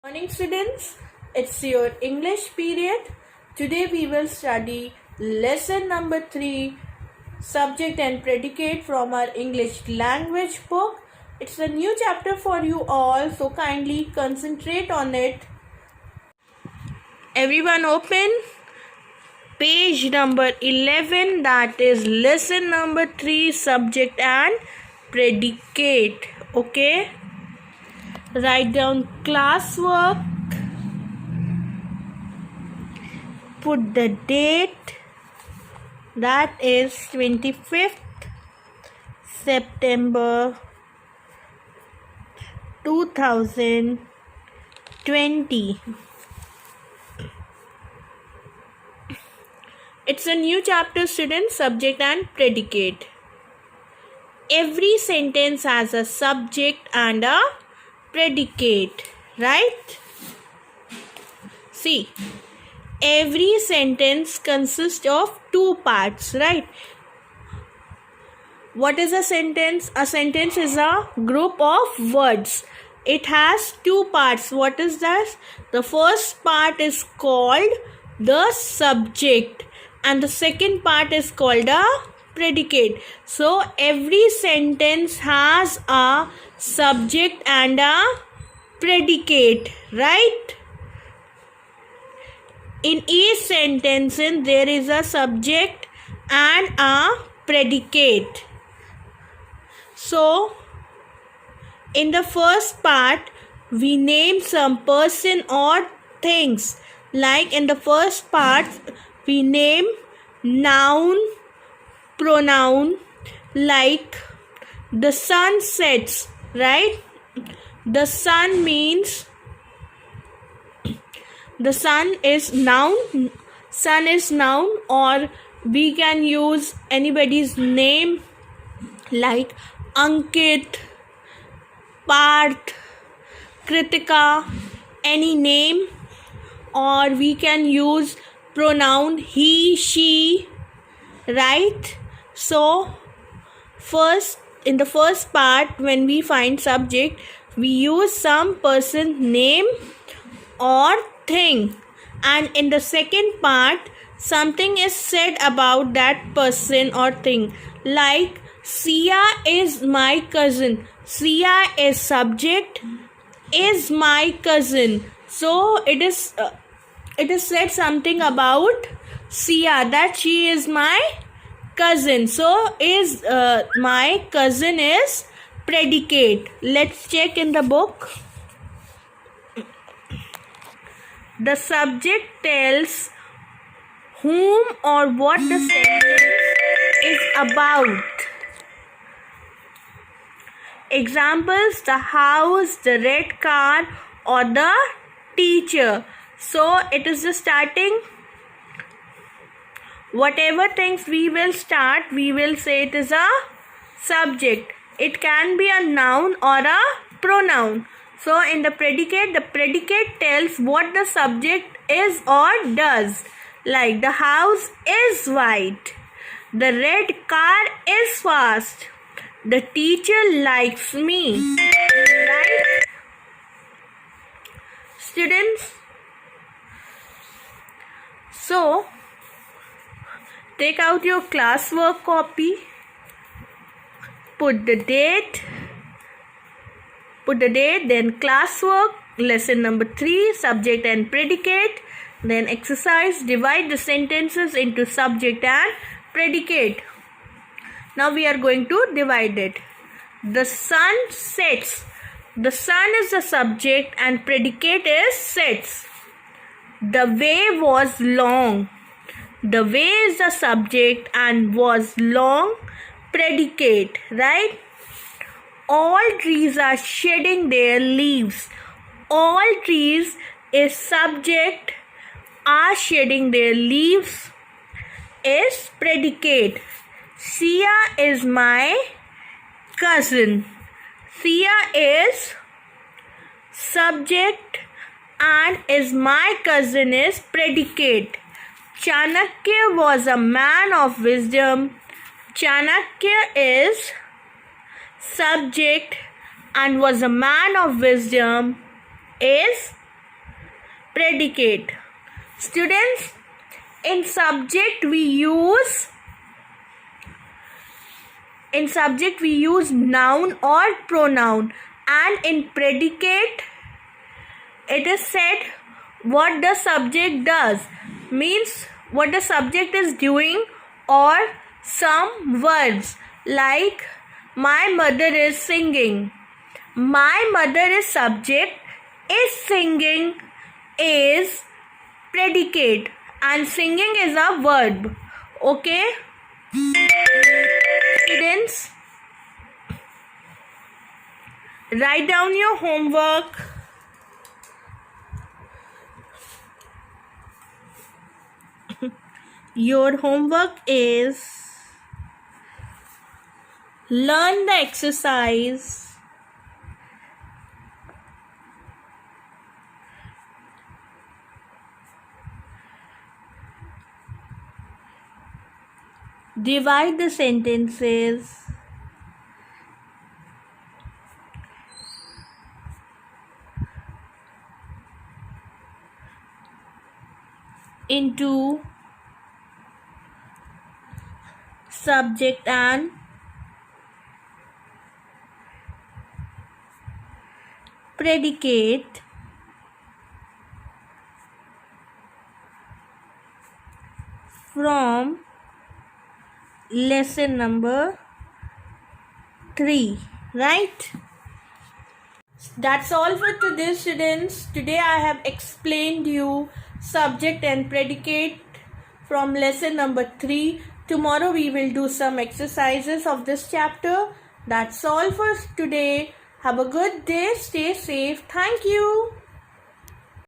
Morning students, it's your English period. Today we will study lesson number 3, subject and predicate from our English language book. It's a new chapter for you all, so kindly concentrate on it. Everyone open page number 11, that is lesson number 3, subject and predicate. Okay, write down classwork, put the date, that is 25th September 2020. It's a new chapter, students, subject and predicate. Every sentence has a subject and a predicate, right? See, every sentence consists of two parts, right? What is a sentence? A sentence is a group of words. It has two parts. What is that? The first part is called the subject and the second part is called a predicate. So every sentence has a subject and a predicate, right? In each sentence there is a subject and a predicate. So in the first part we name some person or things. Like in the first part we name noun, pronoun, like the sun sets, right? The sun means the sun is noun. Sun is noun, or we can use anybody's name like Ankit, Parth, Kritika, any name, or we can use pronoun he, she, right? So first, in the first part, when we find subject, we use some person name or thing, and in the second part something is said about that person or thing. Like Sia is my cousin. Sia is subject, is my cousin. So it is said something about Sia, that she is my cousin. So is my cousin is predicate. Let's check in the book. The subject tells whom or what the sentence is about. Examples: the house, the red car, or the teacher. So it is the starting. Whatever things we will start, we will say it is a subject. It can be a noun or a pronoun. So in the predicate tells what the subject is or does. Like the house is white. The red car is fast. The teacher likes me. Right? Students, so take out your classwork copy, put the date, then classwork, lesson number 3, subject and predicate, then exercise, divide the sentences into subject and predicate. Now we are going to divide it. The sun sets. The sun is the subject and predicate is sets. The way was long. The way is the subject and was long predicate, right? All trees are shedding their leaves. All trees is subject, are shedding their leaves is predicate. Sia is my cousin. Sia is subject and is my cousin is predicate. Chanakya was a man of wisdom. Chanakya is subject and was a man of wisdom is predicate. Students, in subject we use noun or pronoun, and in predicate it is said what the subject does, means what the subject is doing, or some words like my mother is singing. My mother is subject, is singing is predicate, and singing is a verb. Okay, students, write down your homework. Your homework is learn the exercise, divide the sentences, into subject and predicate from lesson number 3, right? That's all for today, students. Today I have explained you subject and predicate from lesson number 3. Tomorrow we will do some exercises of this chapter. That's all for today. Have a good day. Stay safe. Thank you.